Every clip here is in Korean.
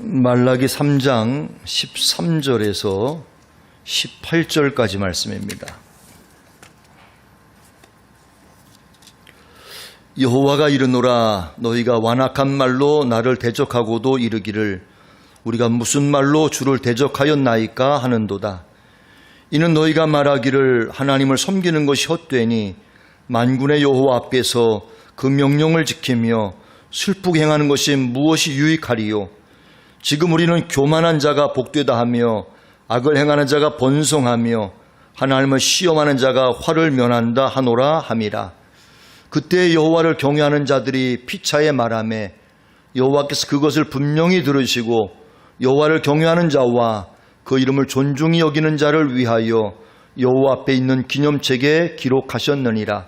말라기 3장 13절에서 18절까지 말씀입니다. 여호와가 이르노라, 너희가 완악한 말로 나를 대적하고도 이르기를 우리가 무슨 말로 주를 대적하였나이까 하는도다. 이는 너희가 말하기를 하나님을 섬기는 것이 헛되니 만군의 여호와 앞에서 그 명령을 지키며 슬프게 행하는 것이 무엇이 유익하리요. 지금 우리는 교만한 자가 복되다 하며 악을 행하는 자가 번성하며 하나님을 시험하는 자가 화를 면한다 하노라 함이라. 그때 여호와를 경외하는 자들이 피차에 말하며 여호와께서 그것을 분명히 들으시고 여호와를 경외하는 자와 그 이름을 존중히 여기는 자를 위하여 여호와 앞에 있는 기념책에 기록하셨느니라.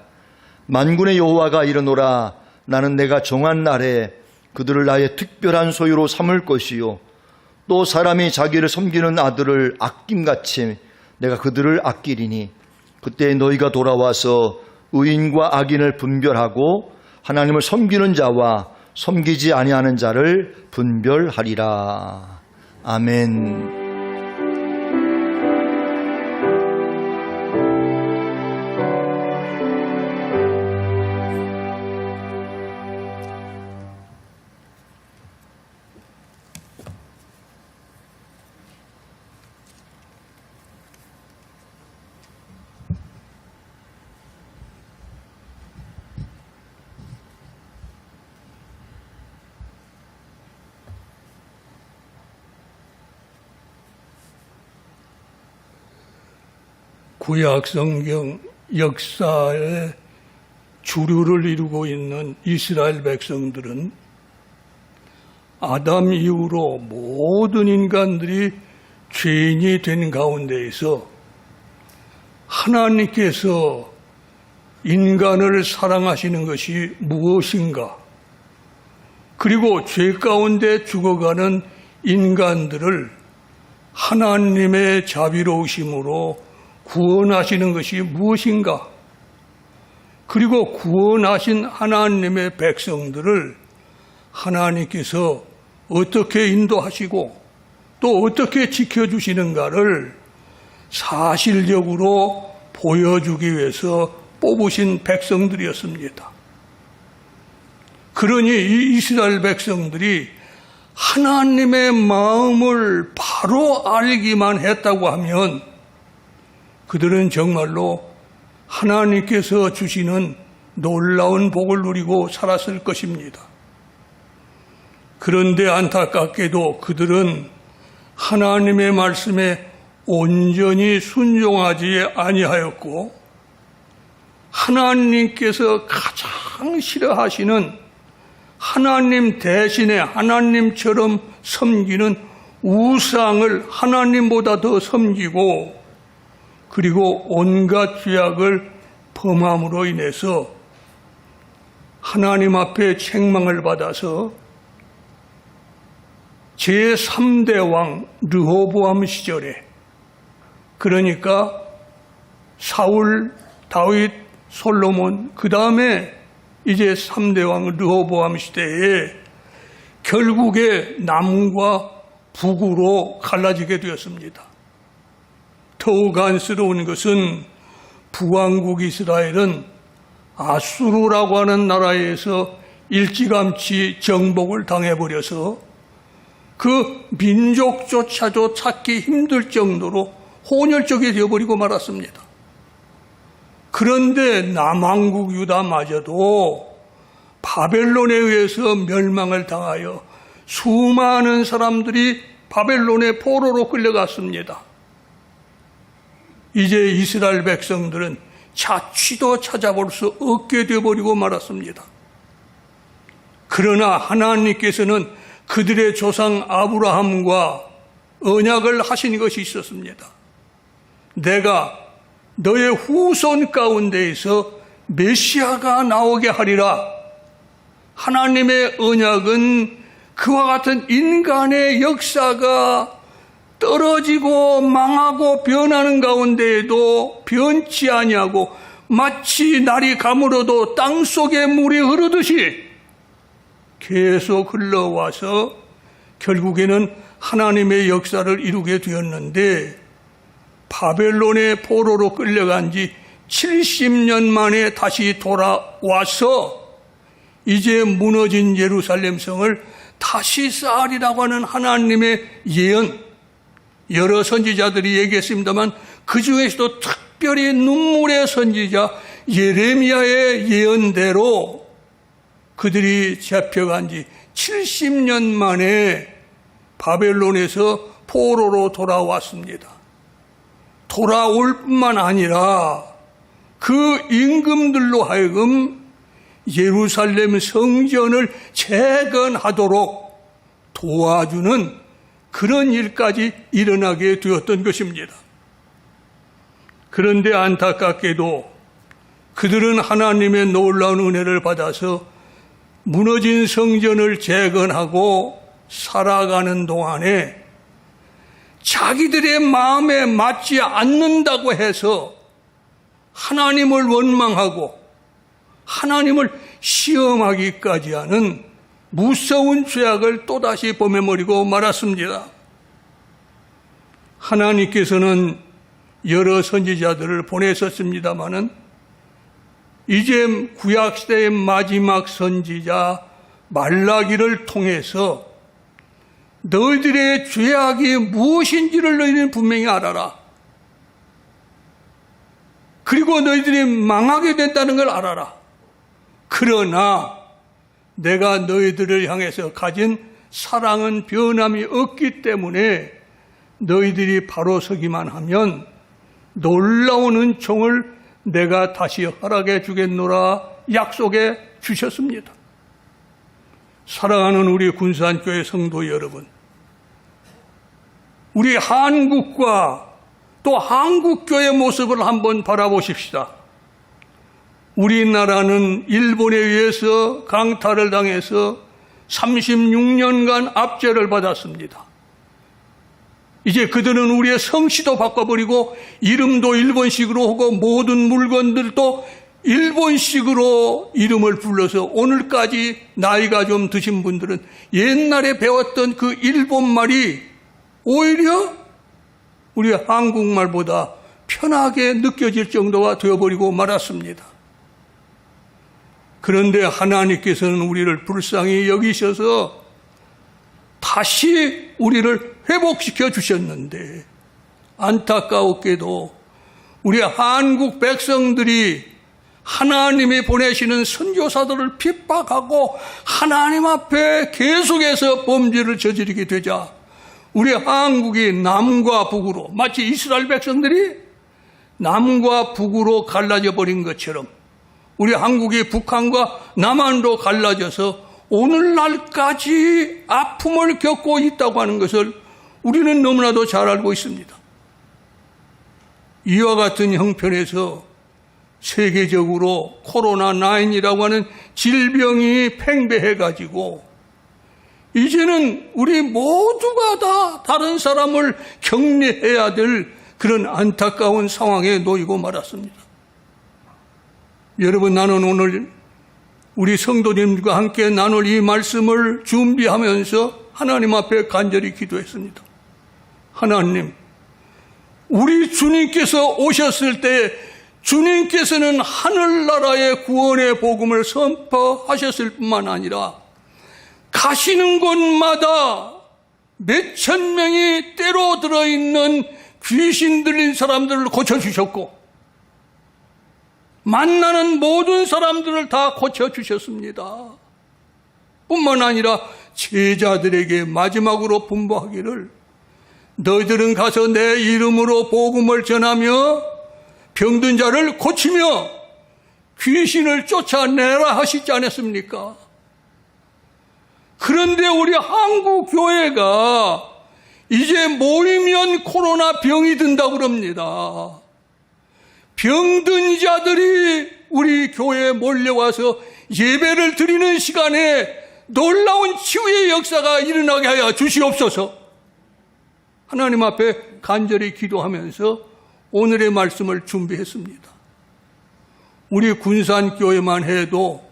만군의 여호와가 이르노라, 나는 내가 정한 날에 그들을 나의 특별한 소유로 삼을 것이요 또 사람이 자기를 섬기는 아들을 아낌같이 내가 그들을 아끼리니 그때 너희가 돌아와서 의인과 악인을 분별하고 하나님을 섬기는 자와 섬기지 아니하는 자를 분별하리라. 아멘. 구약 성경 역사의 주류를 이루고 있는 이스라엘 백성들은 아담 이후로 모든 인간들이 죄인이 된 가운데에서 하나님께서 인간을 사랑하시는 것이 무엇인가? 그리고 죄 가운데 죽어가는 인간들을 하나님의 자비로우심으로 구원하시는 것이 무엇인가? 그리고 구원하신 하나님의 백성들을 하나님께서 어떻게 인도하시고 또 어떻게 지켜주시는가를 사실적으로 보여주기 위해서 뽑으신 백성들이었습니다. 그러니 이 이스라엘 백성들이 하나님의 마음을 바로 알기만 했다고 하면 그들은 정말로 하나님께서 주시는 놀라운 복을 누리고 살았을 것입니다. 그런데 안타깝게도 그들은 하나님의 말씀에 온전히 순종하지 아니하였고 하나님께서 가장 싫어하시는 하나님 대신에 하나님처럼 섬기는 우상을 하나님보다 더 섬기고 그리고 온갖 죄악을 범함으로 인해서 하나님 앞에 책망을 받아서 제3대 왕 르호보암 시절에, 그러니까 사울, 다윗, 솔로몬, 그 다음에 이제 3대 왕 르호보암 시대에 결국에 남과 북으로 갈라지게 되었습니다. 더욱 안쓰러운 것은 북왕국 이스라엘은 아수르라고 하는 나라에서 일찌감치 정복을 당해버려서 그 민족조차도 찾기 힘들 정도로 혼혈적이 되어버리고 말았습니다. 그런데 남왕국 유다마저도 바벨론에 의해서 멸망을 당하여 수많은 사람들이 바벨론의 포로로 끌려갔습니다. 이제 이스라엘 백성들은 자취도 찾아볼 수 없게 되어버리고 말았습니다. 그러나 하나님께서는 그들의 조상 아브라함과 언약을 하신 것이 있었습니다. 내가 너의 후손 가운데에서 메시아가 나오게 하리라. 하나님의 언약은 그와 같은 인간의 역사가 떨어지고 망하고 변하는 가운데에도 변치 아니하고 마치 날이 가물어도 땅속에 물이 흐르듯이 계속 흘러와서 결국에는 하나님의 역사를 이루게 되었는데 바벨론의 포로로 끌려간 지 70년 만에 다시 돌아와서 이제 무너진 예루살렘 성을 다시 쌓으리라고 하는 하나님의 예언, 여러 선지자들이 얘기했습니다만 그 중에서도 특별히 눈물의 선지자 예레미야의 예언대로 그들이 잡혀간 지 70년 만에 바벨론에서 포로로 돌아왔습니다. 돌아올 뿐만 아니라 그 임금들로 하여금 예루살렘 성전을 재건하도록 도와주는 그런 일까지 일어나게 되었던 것입니다. 그런데 안타깝게도 그들은 하나님의 놀라운 은혜를 받아서 무너진 성전을 재건하고 살아가는 동안에 자기들의 마음에 맞지 않는다고 해서 하나님을 원망하고 하나님을 시험하기까지 하는 무서운 죄악을 또다시 범해버리고 말았습니다. 하나님께서는 여러 선지자들을 보내셨습니다마는 이제 구약시대의 마지막 선지자 말라기를 통해서 너희들의 죄악이 무엇인지를 너희는 분명히 알아라. 그리고 너희들이 망하게 된다는 걸 알아라. 그러나 내가 너희들을 향해서 가진 사랑은 변함이 없기 때문에 너희들이 바로 서기만 하면 놀라운 은총을 내가 다시 허락해 주겠노라 약속해 주셨습니다. 사랑하는 우리 군산교회 성도 여러분, 우리 한국과 또 한국교회 모습을 한번 바라보십시다. 우리나라는 일본에 의해서 강탈을 당해서 36년간 압제를 받았습니다. 이제 그들은 우리의 성씨도 바꿔버리고 이름도 일본식으로 하고 모든 물건들도 일본식으로 이름을 불러서 오늘까지 나이가 좀 드신 분들은 옛날에 배웠던 그 일본말이 오히려 우리 한국말보다 편하게 느껴질 정도가 되어버리고 말았습니다. 그런데 하나님께서는 우리를 불쌍히 여기셔서 다시 우리를 회복시켜 주셨는데 안타까웠게도 우리 한국 백성들이 하나님이 보내시는 선교사들을 핍박하고 하나님 앞에 계속해서 범죄를 저지르게 되자 우리 한국이 남과 북으로 마치 이스라엘 백성들이 남과 북으로 갈라져 버린 것처럼 우리 한국이 북한과 남한으로 갈라져서 오늘날까지 아픔을 겪고 있다고 하는 것을 우리는 너무나도 잘 알고 있습니다. 이와 같은 형편에서 세계적으로 코로나19이라고 하는 질병이 팽배해가지고 이제는 우리 모두가 다 다른 사람을 격려해야 될 그런 안타까운 상황에 놓이고 말았습니다. 여러분, 나는 오늘 우리 성도님과 함께 나눌 이 말씀을 준비하면서 하나님 앞에 간절히 기도했습니다. 하나님, 우리 주님께서 오셨을 때 주님께서는 하늘나라의 구원의 복음을 선포하셨을 뿐만 아니라 가시는 곳마다 몇천 명이 때로 들어있는 귀신 들린 사람들을 고쳐주셨고 만나는 모든 사람들을 다 고쳐주셨습니다. 뿐만 아니라 제자들에게 마지막으로 분부하기를 너희들은 가서 내 이름으로 복음을 전하며 병든 자를 고치며 귀신을 쫓아내라 하시지 않았습니까? 그런데 우리 한국 교회가 이제 모이면 코로나 병이 든다고 그럽니다. 병든 자들이 우리 교회에 몰려와서 예배를 드리는 시간에 놀라운 치유의 역사가 일어나게 하여 주시옵소서. 하나님 앞에 간절히 기도하면서 오늘의 말씀을 준비했습니다. 우리 군산교회만 해도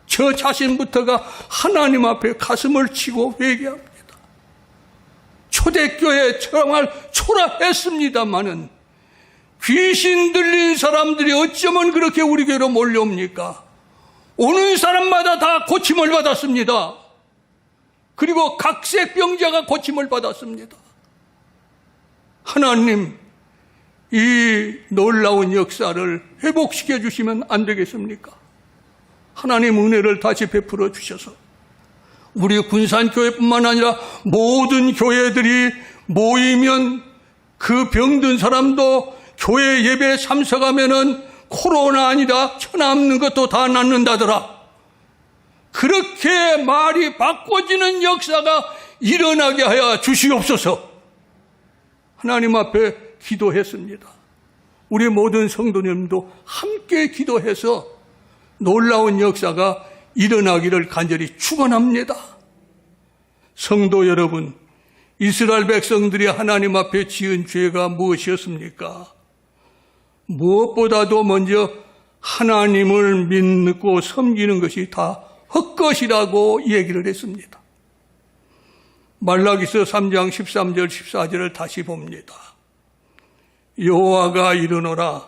저 자신부터가 하나님 앞에 가슴을 치고 회개합니다. 초대교회 정말 초라했습니다마는 귀신 들린 사람들이 어쩌면 그렇게 우리 교회로 몰려옵니까? 오는 사람마다 다 고침을 받았습니다. 그리고 각색병자가 고침을 받았습니다. 하나님, 이 놀라운 역사를 회복시켜 주시면 안 되겠습니까? 하나님 은혜를 다시 베풀어 주셔서 우리 군산교회뿐만 아니라 모든 교회들이 모이면 그 병든 사람도 교회 예배에 참석하면은 코로나 아니라 천하 없는 것도 다 낫는다더라. 그렇게 말이 바꿔지는 역사가 일어나게 하여 주시옵소서. 하나님 앞에 기도했습니다. 우리 모든 성도님도 함께 기도해서 놀라운 역사가 일어나기를 간절히 축원합니다. 성도 여러분, 이스라엘 백성들이 하나님 앞에 지은 죄가 무엇이었습니까? 무엇보다도 먼저 하나님을 믿고 섬기는 것이 다 헛것이라고 얘기를 했습니다. 말라기서 3장 13절 14절을 다시 봅니다. 여호와가 이르노라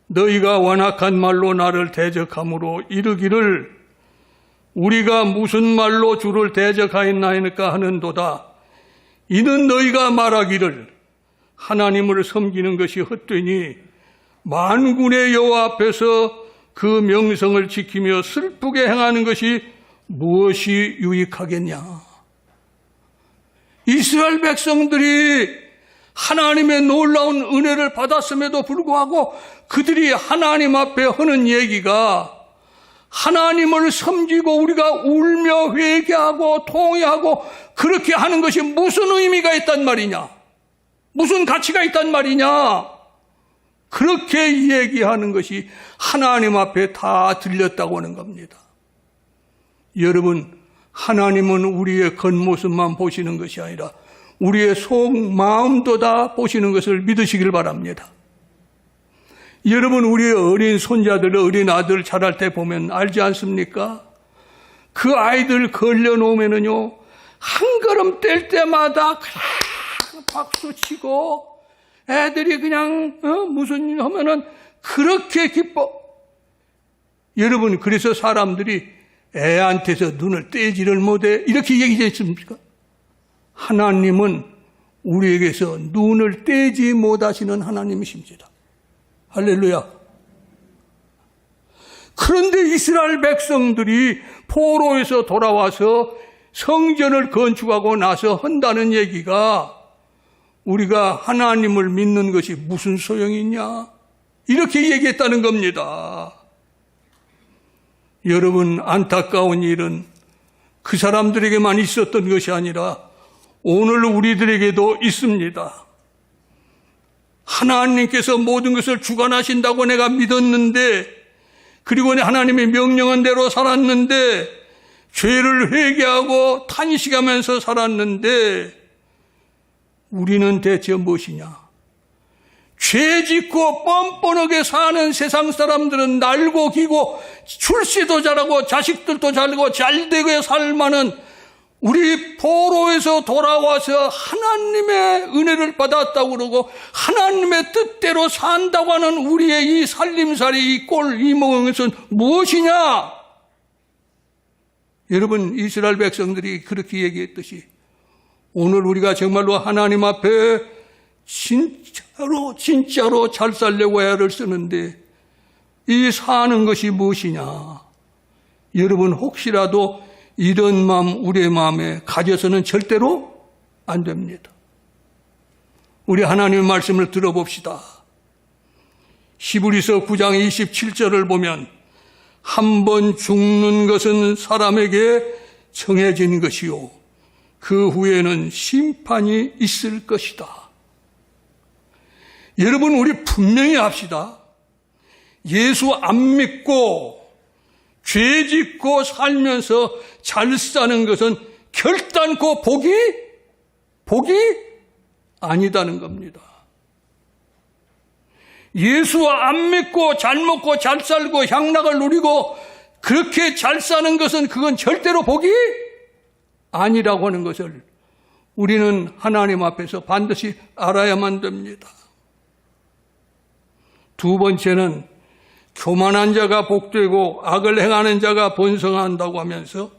너희가 완악한 말로 나를 대적함으로 이르기를 우리가 무슨 말로 주를 대적하였나이까 하는도다. 이는 너희가 말하기를 하나님을 섬기는 것이 헛되니 만군의 여호와 앞에서 그 명성을 지키며 슬프게 행하는 것이 무엇이 유익하겠냐. 이스라엘 백성들이 하나님의 놀라운 은혜를 받았음에도 불구하고 그들이 하나님 앞에 하는 얘기가 하나님을 섬기고 우리가 울며 회개하고 통회하고 그렇게 하는 것이 무슨 의미가 있단 말이냐, 무슨 가치가 있단 말이냐, 그렇게 얘기하는 것이 하나님 앞에 다 들렸다고 하는 겁니다. 여러분, 하나님은 우리의 겉모습만 보시는 것이 아니라 우리의 속 마음도 다 보시는 것을 믿으시길 바랍니다. 여러분, 우리의 어린 손자들, 어린 아들 자랄 때 보면 알지 않습니까? 그 아이들 걸려놓으면은요, 한 걸음 뗄 때마다 박수 치고 애들이 그냥 무슨 일 하면은 그렇게 기뻐. 여러분, 그래서 사람들이 애한테서 눈을 떼지를 못해 이렇게 얘기했습니까? 하나님은 우리에게서 눈을 떼지 못하시는 하나님이십니다. 할렐루야. 그런데 이스라엘 백성들이 포로에서 돌아와서 성전을 건축하고 나서 한다는 얘기가 우리가 하나님을 믿는 것이 무슨 소용이 있냐? 이렇게 얘기했다는 겁니다. 여러분, 안타까운 일은 그 사람들에게만 있었던 것이 아니라 오늘 우리들에게도 있습니다. 하나님께서 모든 것을 주관하신다고 내가 믿었는데, 그리고 하나님의 명령한 대로 살았는데, 죄를 회개하고 탄식하면서 살았는데, 우리는 대체 무엇이냐? 죄 짓고 뻔뻔하게 사는 세상 사람들은 날고 기고 출세도 잘하고 자식들도 잘되고 잘되게 살만한 우리 포로에서 돌아와서 하나님의 은혜를 받았다고 그러고 하나님의 뜻대로 산다고 하는 우리의 이 살림살이 이 꼴 이 먹은 것은 무엇이냐? 여러분, 이스라엘 백성들이 그렇게 얘기했듯이 오늘 우리가 정말로 하나님 앞에 진짜로 잘 살려고 애를 쓰는데 이 사는 것이 무엇이냐? 여러분, 혹시라도 이런 마음 우리의 마음에 가져서는 절대로 안 됩니다. 우리 하나님의 말씀을 들어봅시다. 히브리서 9장 27절을 보면 한 번 죽는 것은 사람에게 정해진 것이요 그 후에는 심판이 있을 것이다. 여러분, 우리 분명히 합시다. 예수 안 믿고 죄 짓고 살면서 잘 사는 것은 결단코 복이 아니다는 겁니다. 예수 안 믿고 잘 먹고 잘 살고 향락을 누리고 그렇게 잘 사는 것은 그건 절대로 복이 아니라고 하는 것을 우리는 하나님 앞에서 반드시 알아야만 됩니다. 두 번째는 교만한 자가 복되고 악을 행하는 자가 번성한다고 하면서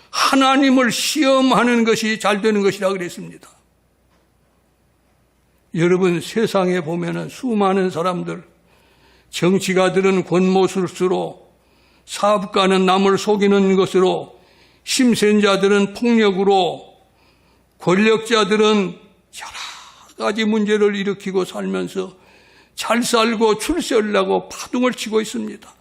하나님을 시험하는 것이 잘 되는 것이라 그랬습니다. 여러분, 세상에 보면은 수많은 사람들, 정치가들은 권모술수로, 사업가는 남을 속이는 것으로, 심센 자들은 폭력으로, 권력자들은 여러 가지 문제를 일으키고 살면서 잘 살고 출세하려고 파동을 치고 있습니다.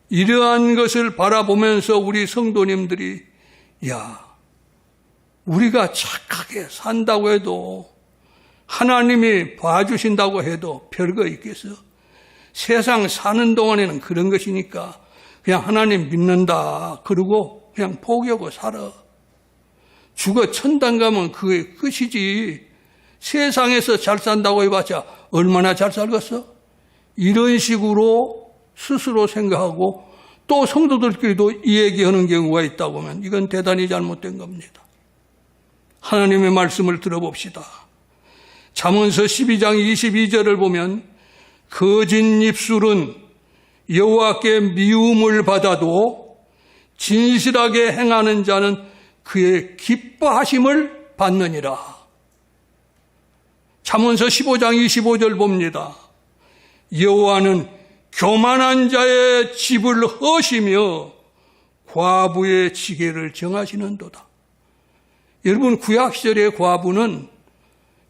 이러한 것을 바라보면서 우리 성도님들이 우리가 착하게 산다고 해도 하나님이 봐주신다고 해도 별거 있겠어? 세상 사는 동안에는 그런 것이니까 그냥 하나님 믿는다 그러고 그냥 포기하고 살아. 죽어 천당 가면 그게 끝이지. 세상에서 잘 산다고 해봤자 얼마나 잘 살겠어? 이런 식으로 스스로 생각하고 또 성도들끼리도 이 얘기하는 경우가 있다고 하면 이건 대단히 잘못된 겁니다. 하나님의 말씀을 들어봅시다. 잠언서 12장 22절을 보면 거짓 입술은 여호와께 미움을 받아도 진실하게 행하는 자는 그의 기뻐하심을 받느니라. 잠언서 15장 25절 봅니다. 여호와는 교만한 자의 집을 허시며 과부의 지게를 정하시는도다. 여러분, 구약 시절의 과부는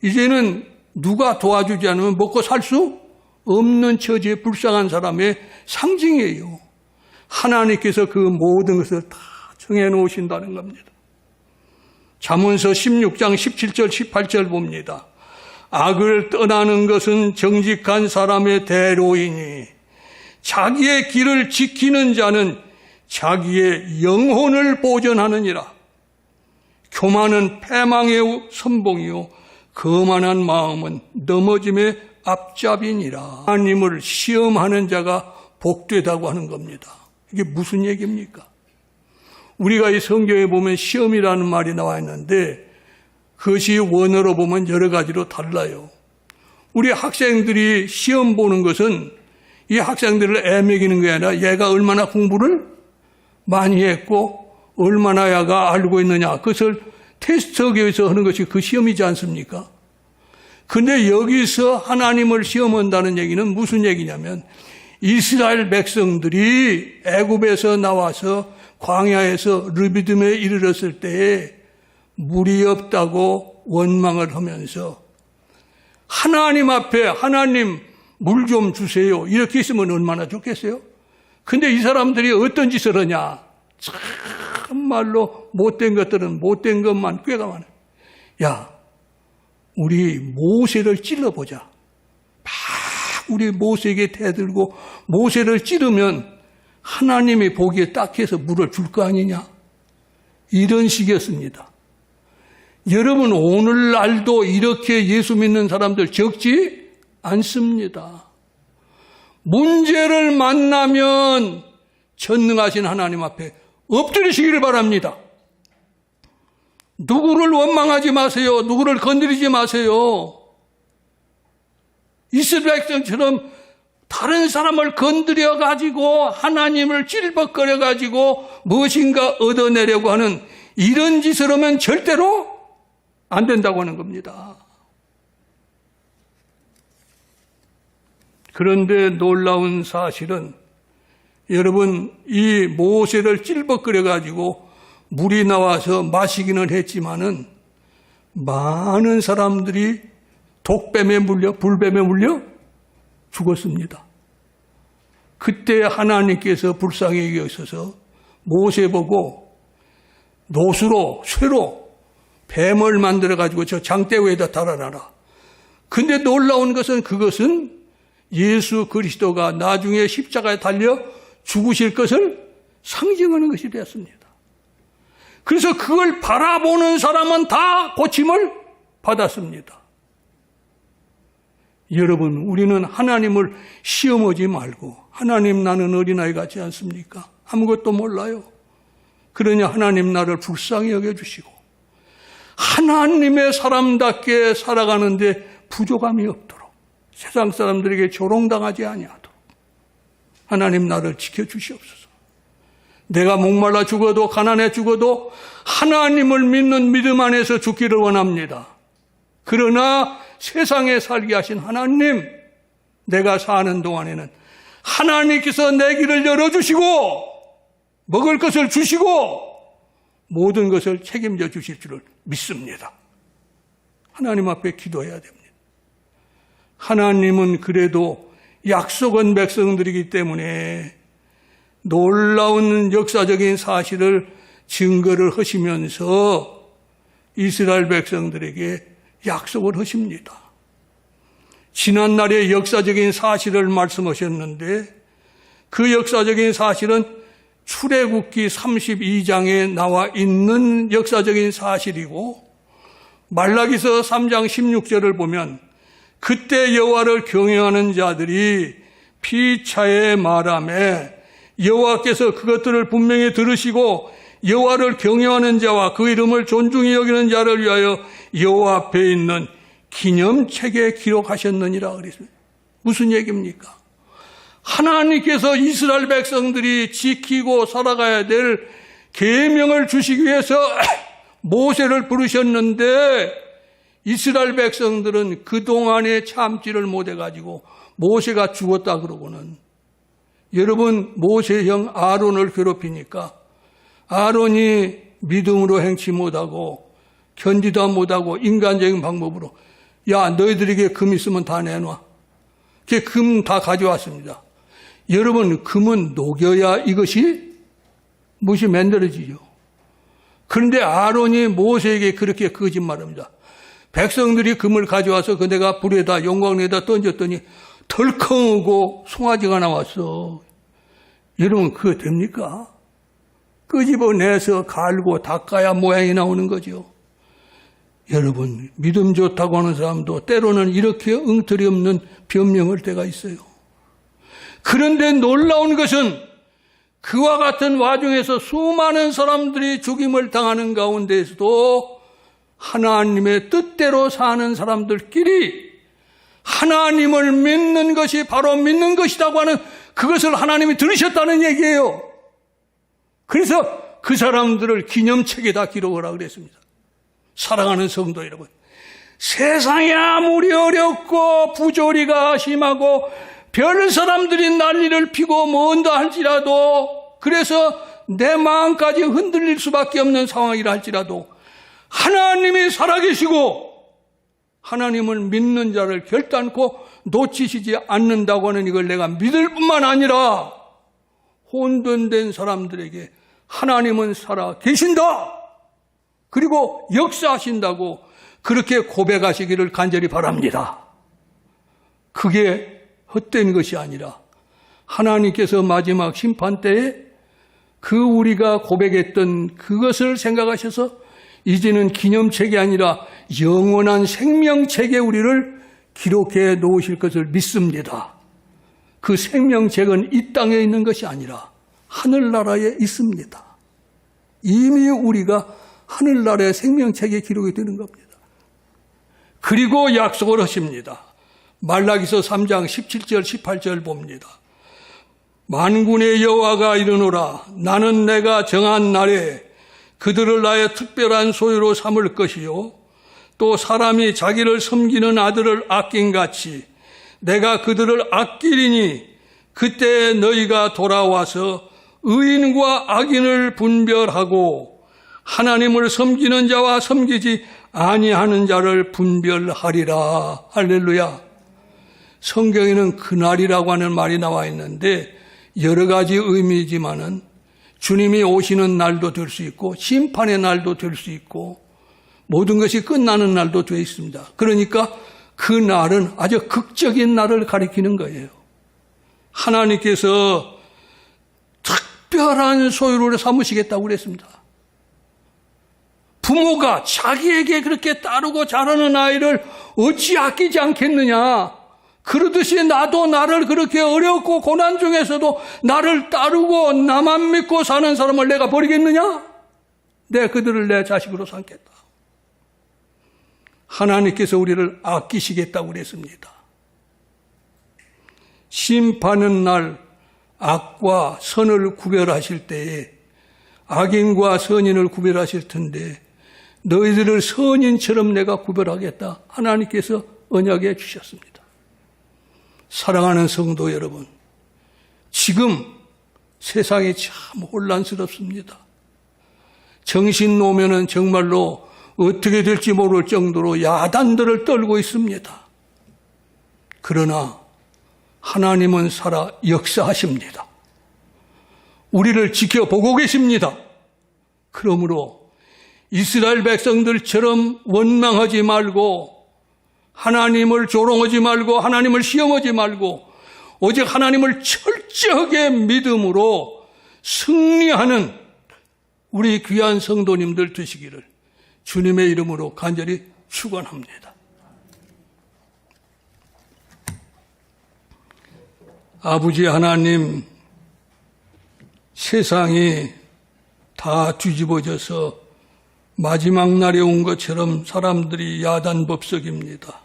이제는 누가 도와주지 않으면 먹고 살 수 없는 처지에 불쌍한 사람의 상징이에요. 하나님께서 그 모든 것을 다 정해놓으신다는 겁니다. 잠언서 16장 17절 18절 봅니다. 악을 떠나는 것은 정직한 사람의 대로이니 자기의 길을 지키는 자는 자기의 영혼을 보전하느니라. 교만은 패망의 선봉이요 거만한 마음은 넘어짐의 앞잡이니라. 하나님을 시험하는 자가 복되다고 하는 겁니다. 이게 무슨 얘기입니까? 우리가 이 성경에 보면 시험이라는 말이 나와 있는데 그것이 원어로 보면 여러 가지로 달라요. 우리 학생들이 시험 보는 것은 이 학생들을 애매기는 게 아니라 얘가 얼마나 공부를 많이 했고 얼마나 얘가 알고 있느냐, 그것을 테스트하기 위해서 하는 것이 그 시험이지 않습니까? 근데 여기서 하나님을 시험한다는 얘기는 무슨 얘기냐면 이스라엘 백성들이 애굽에서 나와서 광야에서 르비딤에 이르렀을 때에 물이 없다고 원망을 하면서 하나님 앞에 하나님 물 좀 주세요 이렇게 있으면 얼마나 좋겠어요? 근데 이 사람들이 어떤 짓을 하냐? 참말로 못된 것들은 못된 것만 꾀가 많아요. 우리 모세를 찔러보자. 막 우리 모세에게 대들고 모세를 찌르면 하나님이 보기에 딱해서 물을 줄 거 아니냐? 이런 식이었습니다. 여러분, 오늘날도 이렇게 예수 믿는 사람들 적지 않습니다. 문제를 만나면 전능하신 하나님 앞에 엎드리시기를 바랍니다. 누구를 원망하지 마세요. 누구를 건드리지 마세요. 이스라엘 백성처럼 다른 사람을 건드려가지고 하나님을 찔벅거려가지고 무엇인가 얻어내려고 하는 이런 짓을 하면 절대로 안 된다고 하는 겁니다. 그런데 놀라운 사실은 여러분, 이 모세를 찔벅거려가지고 물이 나와서 마시기는 했지만은 많은 사람들이 독뱀에 물려, 불뱀에 물려 죽었습니다. 그때 하나님께서 불쌍히 여기셔서 모세 보고 노수로, 쇠로 뱀을 만들어가지고 저 장대 위에다 달아놔라. 근데 놀라운 것은 그것은 예수 그리스도가 나중에 십자가에 달려 죽으실 것을 상징하는 것이 되었습니다. 그래서 그걸 바라보는 사람은 다 고침을 받았습니다. 여러분, 우리는 하나님을 시험하지 말고, 하나님, 나는 어린아이 같지 않습니까? 아무것도 몰라요. 그러니 하나님 나를 불쌍히 여겨주시고 하나님의 사람답게 살아가는데 부족함이 없도록, 세상 사람들에게 조롱당하지 아니하도록 하나님 나를 지켜주시옵소서. 내가 목말라 죽어도 가난해 죽어도 하나님을 믿는 믿음 안에서 죽기를 원합니다. 그러나 세상에 살게 하신 하나님, 내가 사는 동안에는 하나님께서 내 길을 열어주시고 먹을 것을 주시고 모든 것을 책임져 주실 줄을 믿습니다. 하나님 앞에 기도해야 됩니다. 하나님은 그래도 약속은 백성들이기 때문에 놀라운 역사적인 사실을 증거를 하시면서 이스라엘 백성들에게 약속을 하십니다. 지난날의 역사적인 사실을 말씀하셨는데 그 역사적인 사실은 출애굽기 32장에 나와 있는 역사적인 사실이고, 말라기서 3장 16절을 보면 그때 여호와를 경외하는 자들이 피차에 말하매 여호와께서 그것들을 분명히 들으시고 여호와를 경외하는 자와 그 이름을 존중히 여기는 자를 위하여 여호와 앞에 있는 기념책에 기록하셨느니라 그랬습니다. 무슨 얘기입니까? 하나님께서 이스라엘 백성들이 지키고 살아가야 될 계명을 주시기 위해서 모세를 부르셨는데 이스라엘 백성들은 그동안에 참지를 못해가지고 모세가 죽었다 그러고는, 여러분 모세 형 아론을 괴롭히니까 아론이 믿음으로 행치 못하고 견디다 못하고 인간적인 방법으로, 야 너희들에게 금 있으면 다 내놔. 그 금 다 가져왔습니다. 여러분 금은 녹여야 이것이 무엇이 만들어지죠. 그런데 아론이 모세에게 그렇게 거짓말합니다. 백성들이 금을 가져와서 그 내가 불에다 용광로에다 던졌더니 덜컹하고 송아지가 나왔어. 여러분 그거 됩니까? 끄집어내서 갈고 닦아야 모양이 나오는 거죠. 여러분 믿음 좋다고 하는 사람도 때로는 이렇게 엉터리 없는 변명할 때가 있어요. 그런데 놀라운 것은 그와 같은 와중에서 수많은 사람들이 죽임을 당하는 가운데에서도 하나님의 뜻대로 사는 사람들끼리 하나님을 믿는 것이 바로 믿는 것이라고 하는 그것을 하나님이 들으셨다는 얘기예요. 그래서 그 사람들을 기념책에다 기록을 하고 그랬습니다. 사랑하는 성도 여러분, 세상이 아무리 어렵고 부조리가 심하고 별 사람들이 난리를 피고 뭔다 할지라도, 그래서 내 마음까지 흔들릴 수밖에 없는 상황이라 할지라도 하나님이 살아계시고 하나님을 믿는 자를 결단코 놓치시지 않는다고 하는 이걸 내가 믿을 뿐만 아니라 혼돈된 사람들에게 하나님은 살아계신다, 그리고 역사하신다고 그렇게 고백하시기를 간절히 바랍니다. 그게 헛된 것이 아니라 하나님께서 마지막 심판 때에 그 우리가 고백했던 그것을 생각하셔서 이제는 기념책이 아니라 영원한 생명책에 우리를 기록해 놓으실 것을 믿습니다. 그 생명책은 이 땅에 있는 것이 아니라 하늘나라에 있습니다. 이미 우리가 하늘나라의 생명책에 기록이 되는 겁니다. 그리고 약속을 하십니다. 말라기서 3장 17절 18절 봅니다. 만군의 여호와가 이르노라, 나는 내가 정한 날에 그들을 나의 특별한 소유로 삼을 것이요 또 사람이 자기를 섬기는 아들을 아낀같이 내가 그들을 아끼리니 그때 너희가 돌아와서 의인과 악인을 분별하고 하나님을 섬기는 자와 섬기지 아니하는 자를 분별하리라. 할렐루야. 성경에는 그날이라고 하는 말이 나와 있는데 여러 가지 의미지만은 주님이 오시는 날도 될 수 있고 심판의 날도 될 수 있고 모든 것이 끝나는 날도 되어 있습니다. 그러니까 그 날은 아주 극적인 날을 가리키는 거예요. 하나님께서 특별한 소유를 삼으시겠다고 그랬습니다. 부모가 자기에게 그렇게 따르고 자라는 아이를 어찌 아끼지 않겠느냐. 그러듯이 나도 나를 그렇게 어렵고 고난 중에서도 나를 따르고 나만 믿고 사는 사람을 내가 버리겠느냐? 내가 그들을 내 자식으로 삼겠다. 하나님께서 우리를 아끼시겠다고 그랬습니다. 심판의 날 악과 선을 구별하실 때에 악인과 선인을 구별하실 텐데 너희들을 선인처럼 내가 구별하겠다. 하나님께서 언약해 주셨습니다. 사랑하는 성도 여러분, 지금 세상이 참 혼란스럽습니다. 정신 놓으면은 정말로 어떻게 될지 모를 정도로 야단들을 떨고 있습니다. 그러나 하나님은 살아 역사하십니다. 우리를 지켜보고 계십니다. 그러므로 이스라엘 백성들처럼 원망하지 말고 하나님을 조롱하지 말고 하나님을 시험하지 말고 오직 하나님을 철저하게 믿음으로 승리하는 우리 귀한 성도님들 되시기를 주님의 이름으로 간절히 축원합니다. 아버지 하나님, 세상이 다 뒤집어져서 마지막 날에 온 것처럼 사람들이 야단법석입니다.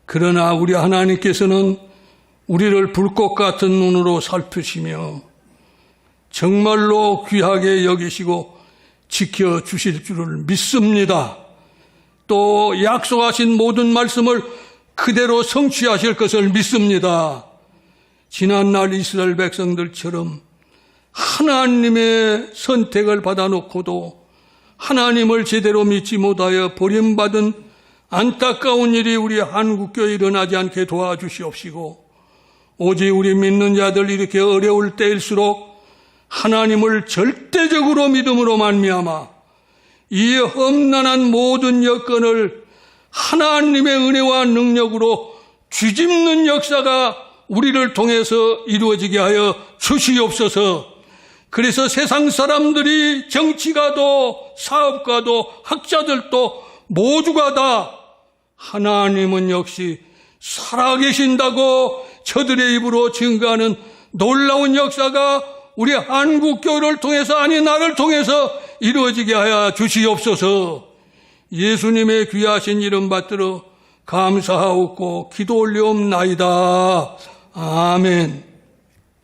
그러나 우리 하나님께서는 우리를 불꽃 같은 눈으로 살피시며 정말로 귀하게 여기시고 지켜주실 줄을 믿습니다. 또 약속하신 모든 말씀을 그대로 성취하실 것을 믿습니다. 지난날 이스라엘 백성들처럼 하나님의 선택을 받아놓고도 하나님을 제대로 믿지 못하여 버림받은 안타까운 일이 우리 한국교회에 일어나지 않게 도와주시옵시고 오직 우리 믿는 자들 이렇게 어려울 때일수록 하나님을 절대적으로 믿음으로 말미암아 이 험난한 모든 여건을 하나님의 은혜와 능력으로 뒤집는 역사가 우리를 통해서 이루어지게 하여 주시옵소서. 그래서 세상 사람들이 정치가도 사업가도 학자들도 모두가 다 하나님은 역시 살아계신다고 저들의 입으로 증거하는 놀라운 역사가 우리 한국교회를 통해서 아니 나를 통해서 이루어지게 하여 주시옵소서. 예수님의 귀하신 이름 받들어 감사하옵고 기도 올리옵나이다. 아멘.